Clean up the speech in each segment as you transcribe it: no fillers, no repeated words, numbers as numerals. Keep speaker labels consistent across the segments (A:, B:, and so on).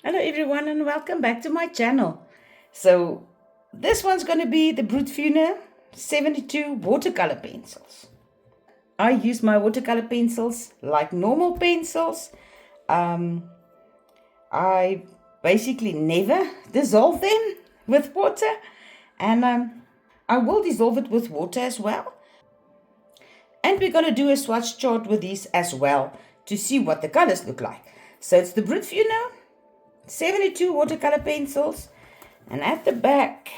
A: Hello everyone and welcome back to my channel. So this one's going to be the Brutfuner 72 watercolor pencils. I use my watercolor pencils like normal pencils. I basically never dissolve them with water, and I will dissolve it with water as well. And we're going to do a swatch chart with these as well to see what the colors look like. So it's the Brutfuner 72 watercolor pencils, and at the back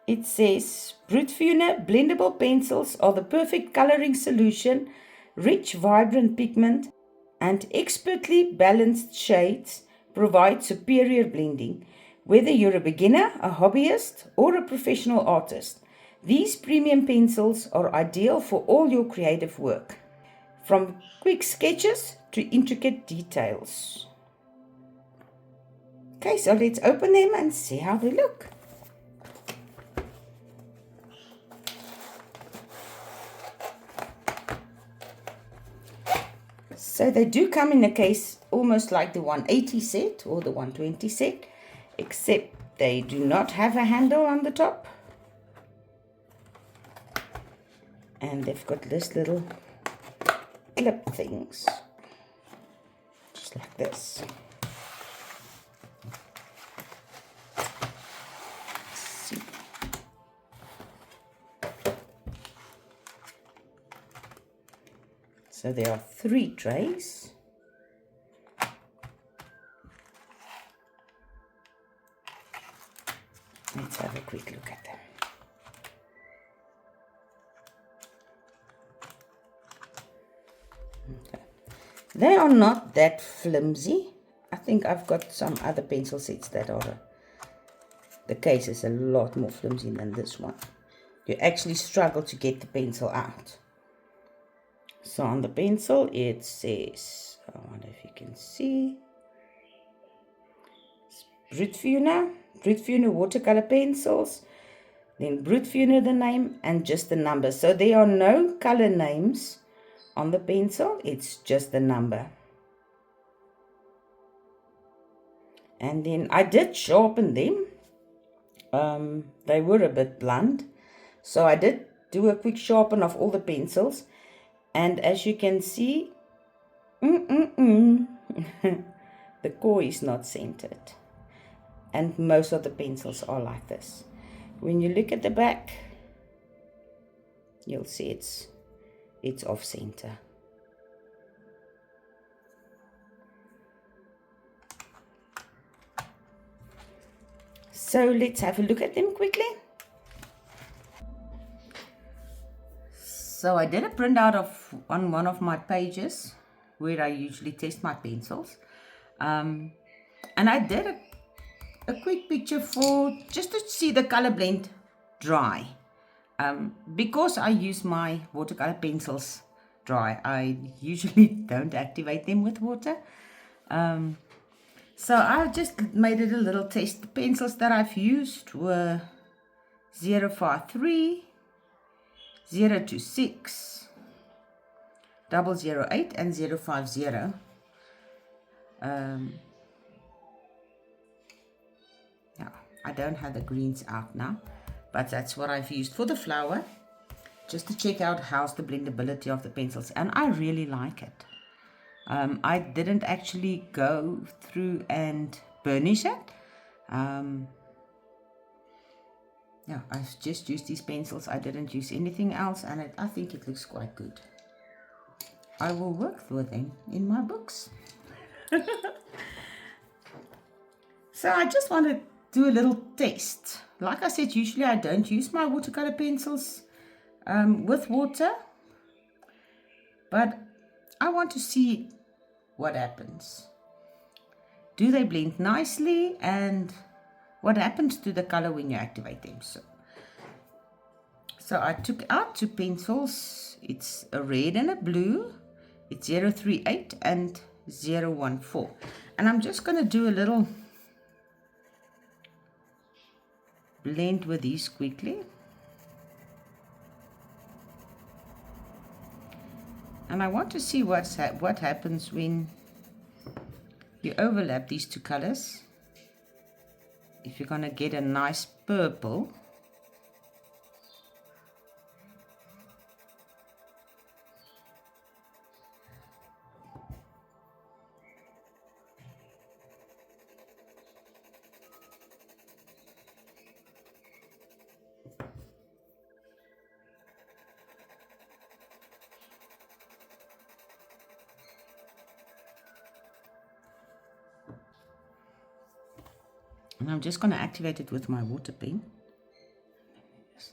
A: it says Brutfuner blendable pencils are the perfect coloring solution, rich vibrant pigment and expertly balanced shades provide superior blending. Whether you're a beginner, a hobbyist or a professional artist, these premium pencils are ideal for all your creative work, from quick sketches to intricate details. Okay, so let's open them and see how they look. So they do come in a case almost like the 180 set or the 120 set, except they do not have a handle on the top. And they've got this little clip things, just like this. So there are 3 trays. Let's have a quick look at them. Okay. They are not that flimsy. I think I've got some other pencil sets that are, the case is a lot more flimsy than this one. You actually struggle to get the pencil out. So on the pencil it says, I wonder if you can see, Brutfuner watercolor pencils, then Brutfuner the name and just the number. So there are no color names on the pencil, it's just the number. And then I did sharpen them. They were a bit blunt, so I did do a quick sharpen of all the pencils. And as you can see, the core is not centered. And most of the pencils are like this. When you look at the back, you'll see it's off center. So let's have a look at them quickly. So I did a printout on one of my pages where I usually test my pencils, and I did a quick picture for just to see the color blend dry. Because I use my watercolor pencils dry, I usually don't activate them with water. So I just made it a little test. The pencils that I've used were 053, 026, 008 and 050. Yeah, I don't have the greens out now, but that's what I've used for the flower, just to check out how's the blendability of the pencils, and I really like it. I didn't actually go through and burnish it. Yeah, I've just used these pencils. I didn't use anything else, and I think it looks quite good. I will work with them in my books. So I just want to do a little test. Like I said, usually I don't use my watercolor pencils with water, but I want to see what happens. Do they blend nicely, and what happens to the color when you activate them? So I took out 2 pencils. It's a red and a blue. It's 038 and 014. And I'm just going to do a little blend with these quickly. And I want to see what happens when you overlap these two colors, if you're going to get a nice purple, and I'm just going to activate it with my water pen. Just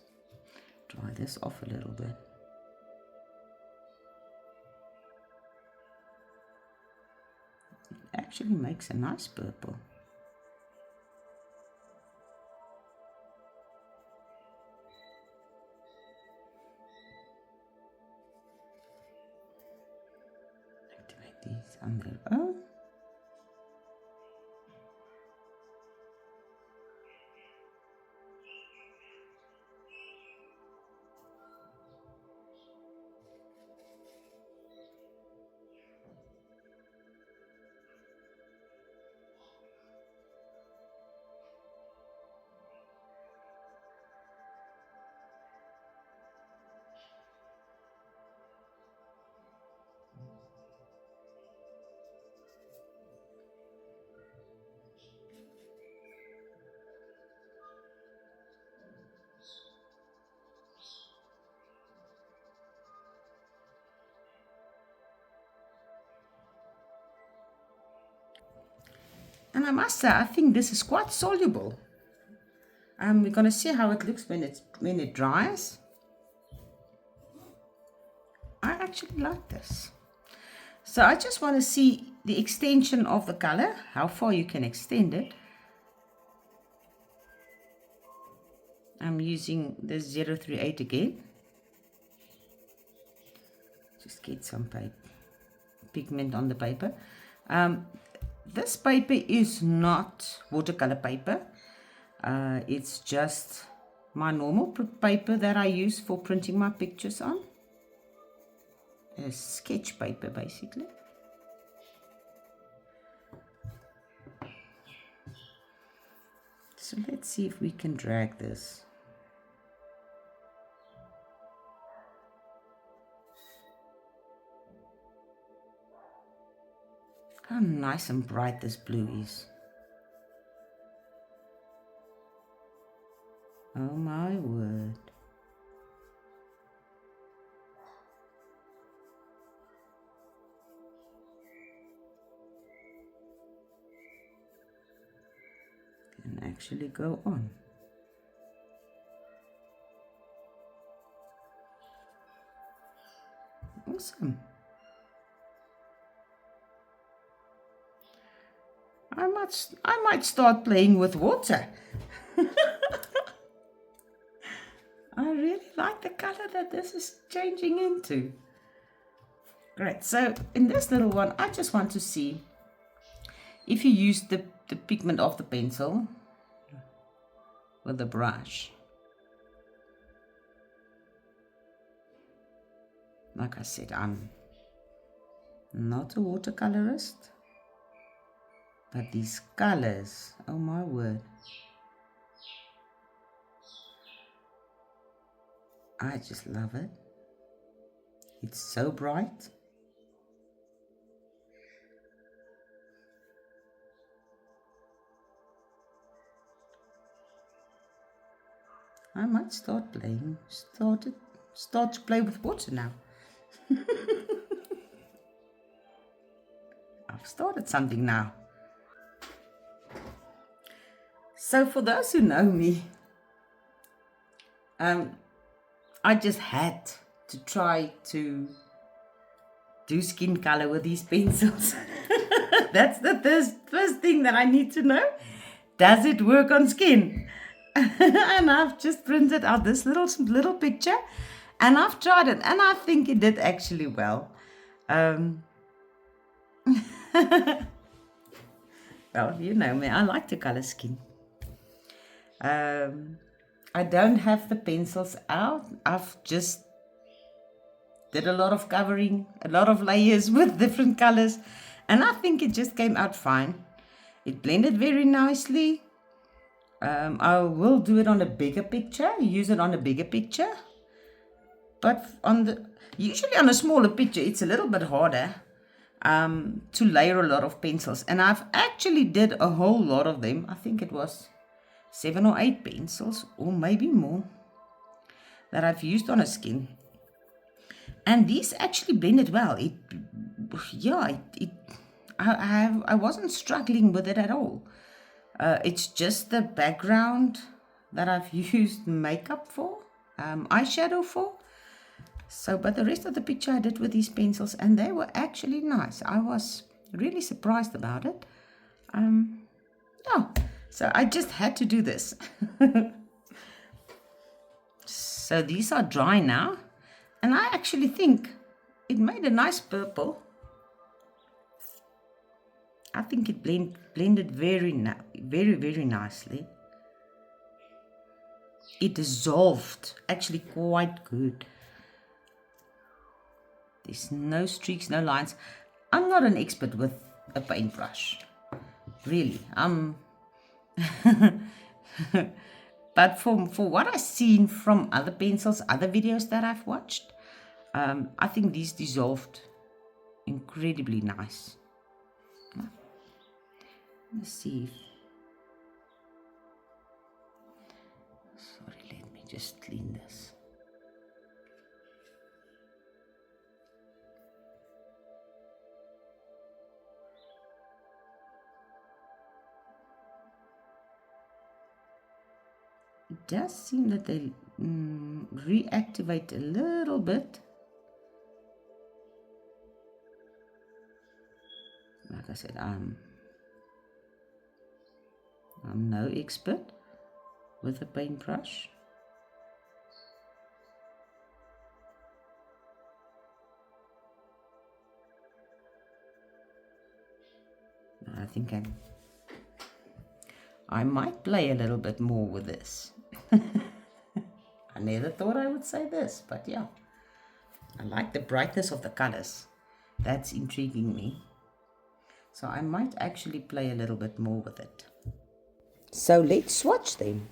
A: dry this off a little bit. It actually makes a nice purple. Activate these on their own. And I must say, I think this is quite soluble. We're going to see how it looks when it dries. I actually like this. So I just want to see the extension of the color, how far you can extend it. I'm using the 038 again. Just get some pigment on the paper. This paper is not watercolor paper. It's just my normal paper that I use for printing my pictures on. A sketch paper, basically. So let's see if we can drag this. How nice and bright this blue is. Oh my word. Can actually go on. Awesome. I might start playing with water. I really like the color that this is changing into. Great. So in this little one, I just want to see if you use the pigment of the pencil with the brush. Like I said, I'm not a watercolorist. But these colors, oh my word. I just love it. It's so bright. I might start to play with water now. I've started something now. So for those who know me, I just had to try to do skin color with these pencils. That's the first thing that I need to know. Does it work on skin? And I've just printed out this little picture, and I've tried it, and I think it did actually well. Well, you know me, I like to color skin. I don't have the pencils out. I've just did a lot of covering, a lot of layers with different colors, And I think it just came out fine. It blended very nicely. I will do it on a bigger picture, use it on a bigger picture. But usually on a smaller picture, it's a little bit harder to layer a lot of pencils. And I've actually did a whole lot of them. I think it was 7 or 8 pencils, or maybe more, that I've used on a skin. And these actually blended well. I wasn't struggling with it at all. It's just the background that I've used makeup for, eyeshadow for. So, but the rest of the picture I did with these pencils, and they were actually nice. I was really surprised about it. Yeah, so I just had to do this. So these are dry now, and I actually think it made a nice purple. I think it blended very nicely. It dissolved actually quite good. There's no streaks, no lines. I'm not an expert with a paintbrush, really. But for what I've seen from other pencils, other videos that I've watched, I think these dissolved incredibly nice. Let's see. Sorry, let me just clean this. It does seem that they reactivate a little bit. Like I said, I'm no expert with a paintbrush. I think I might play a little bit more with this. I never thought I would say this, but yeah. I like the brightness of the colors. That's intriguing me. So I might actually play a little bit more with it. So let's swatch them.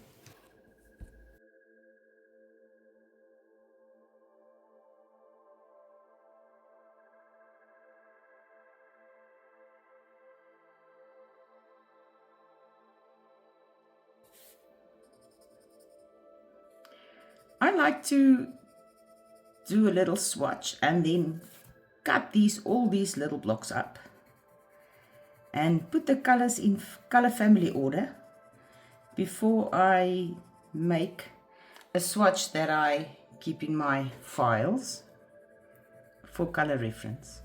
A: I like to do a little swatch and then cut all these little blocks up and put the colors in color family order before I make a swatch that I keep in my files for color reference.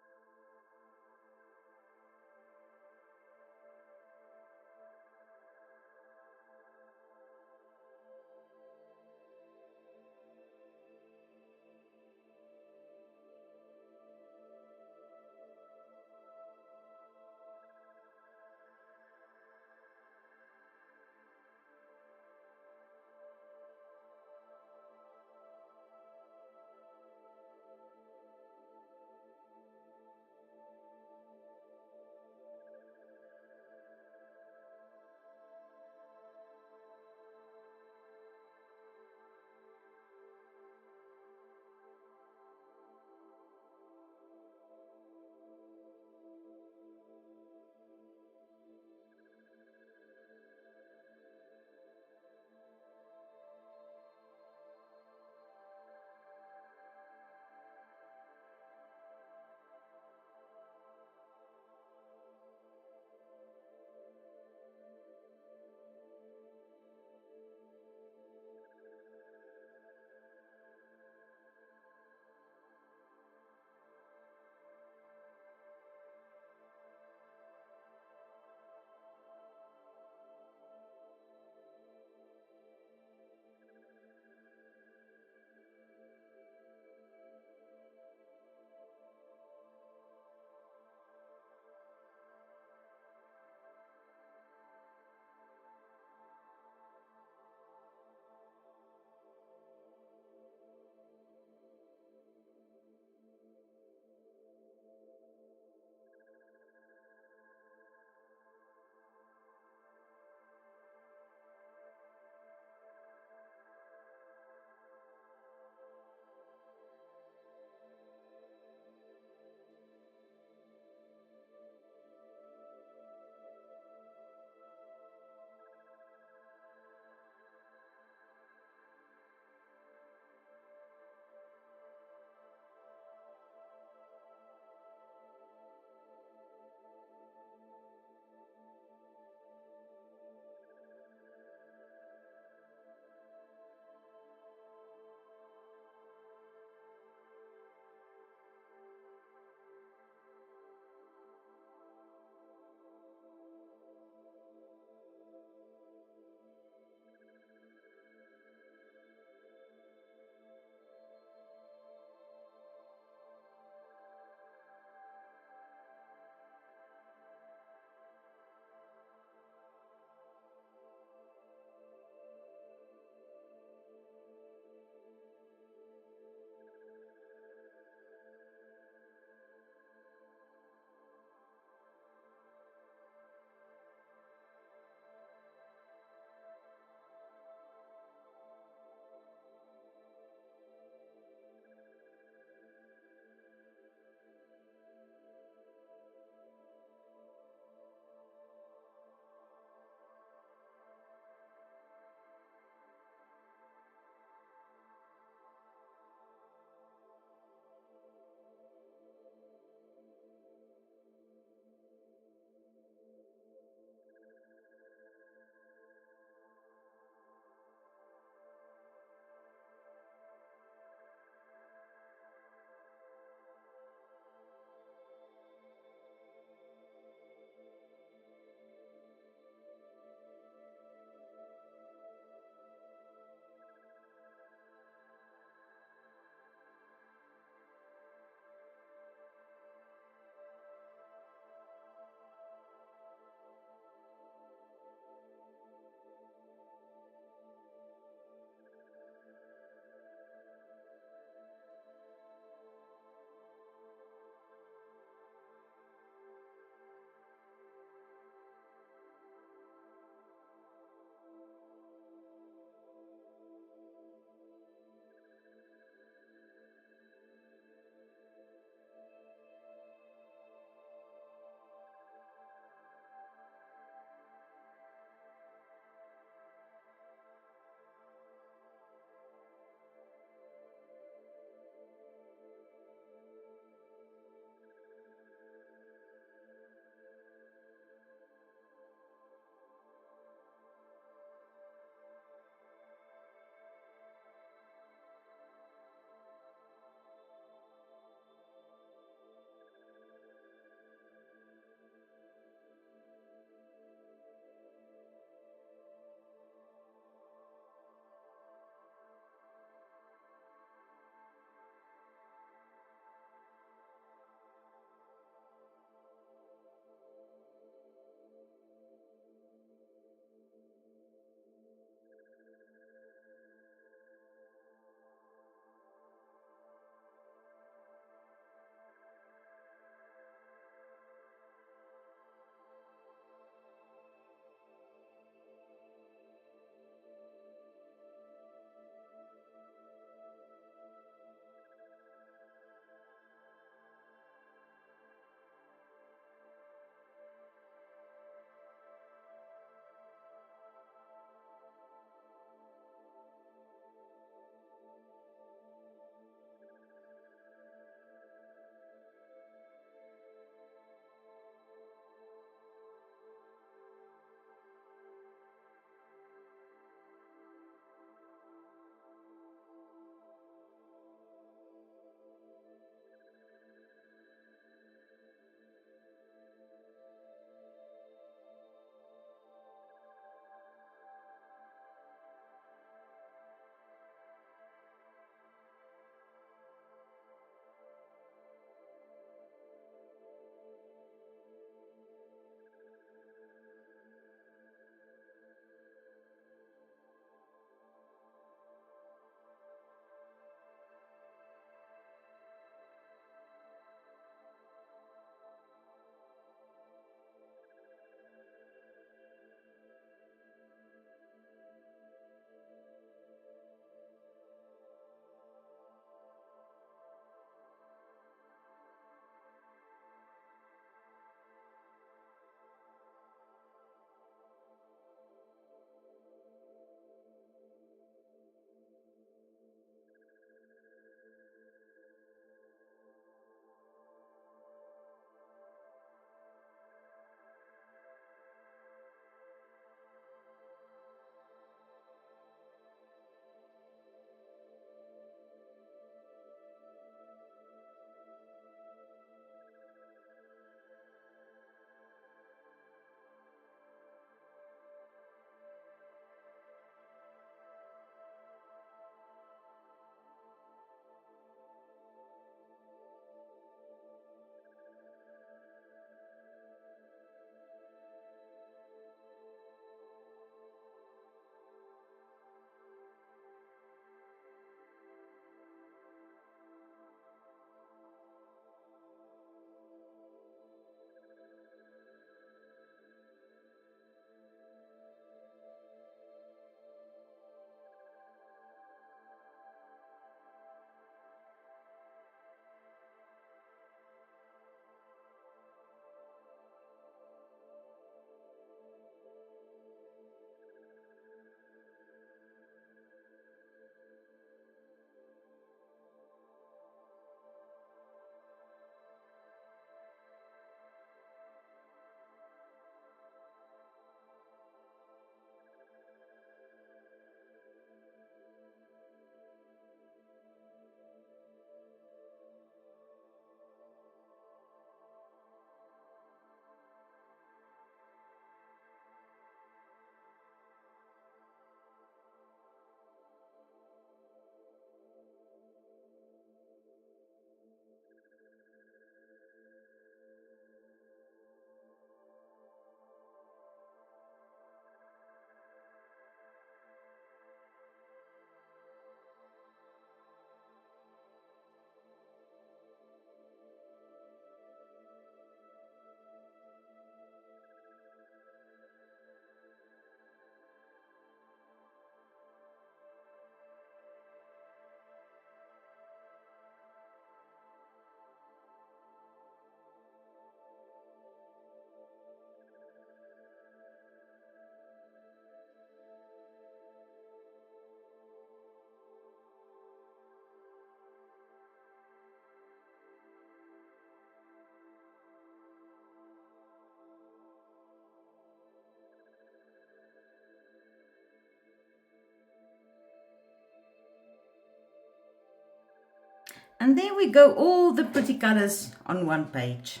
A: And there we go, all the pretty colors on one page.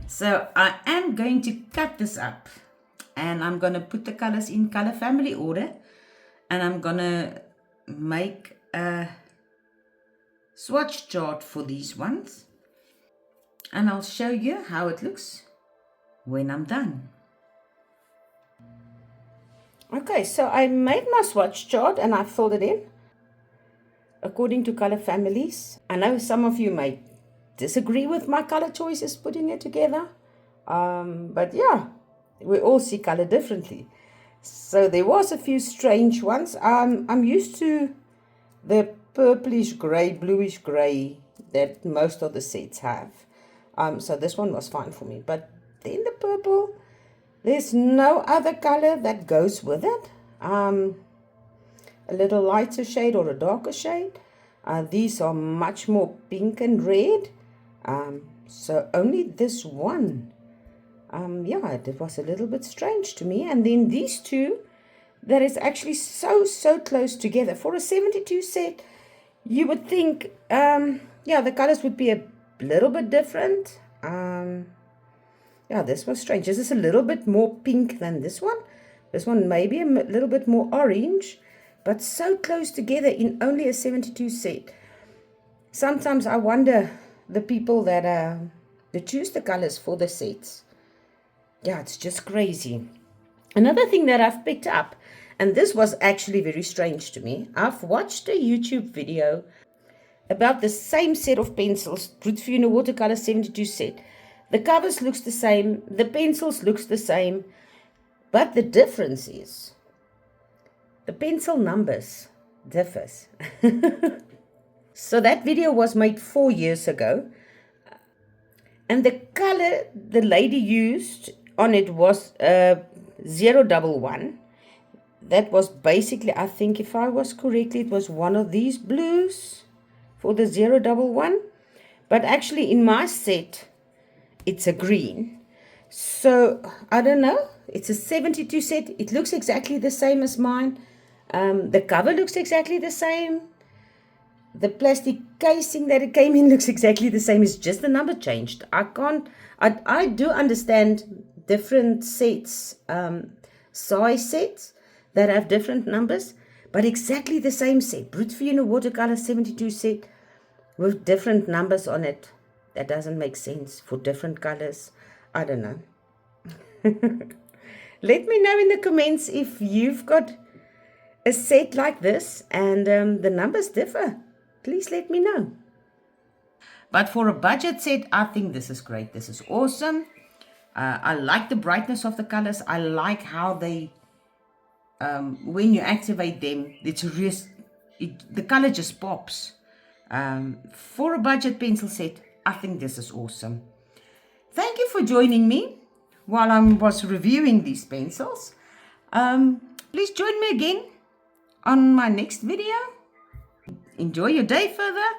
A: So I am going to cut this up, and I'm going to put the colors in color family order, and I'm going to make a swatch chart for these ones, and I'll show you how it looks when I'm done. Okay, so I made my swatch chart and I filled it in according to color families. I know some of you may disagree with my color choices putting it together, but yeah, we all see color differently. So there was a few strange ones. I'm used to the purplish gray, bluish gray that most of the sets have. So this one was fine for me. But then the purple, there's no other color that goes with it. A little lighter shade or a darker shade. These are much more pink and red. So only this one. Yeah, it was a little bit strange to me. And then these two, that is actually so close together. For a 72 set, you would think, yeah, the colors would be a little bit different. Yeah, this was strange. This is a little bit more pink than this one. This one maybe a little bit more orange, but so close together in only a 72 set. Sometimes I wonder the people that choose the colors for the sets. Yeah, it's just crazy. Another thing that I've picked up, and this was actually very strange to me. I've watched a YouTube video about the same set of pencils, Brutfuner Watercolor 72 set. The covers looks the same, the pencils looks the same, but the difference is the pencil numbers differs. So that video was made 4 years ago, and the color the lady used on it was 011. That was basically, I think if I was correctly, it was one of these blues for the 011. But actually in my set, it's a green. So I don't know, it's a 72 set. It looks exactly the same as mine. The cover looks exactly the same. The plastic casing that it came in looks exactly the same. It's just the number changed. I do understand different sets, size sets that have different numbers, but exactly the same set. Brutfuner Watercolor 72 set with different numbers on it. That doesn't make sense for different colors. I don't know. Let me know in the comments if you've got a set like this and the numbers differ. Please let me know. But for a budget set, I think this is great. This is awesome. I like the brightness of the colors. I like how they, when you activate them, the color just pops. For a budget pencil set, I think this is awesome. Thank you for joining me while I was reviewing these pencils. Please join me again on my next video. Enjoy your day further.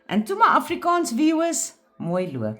A: And to my Afrikaans viewers, mooi loop.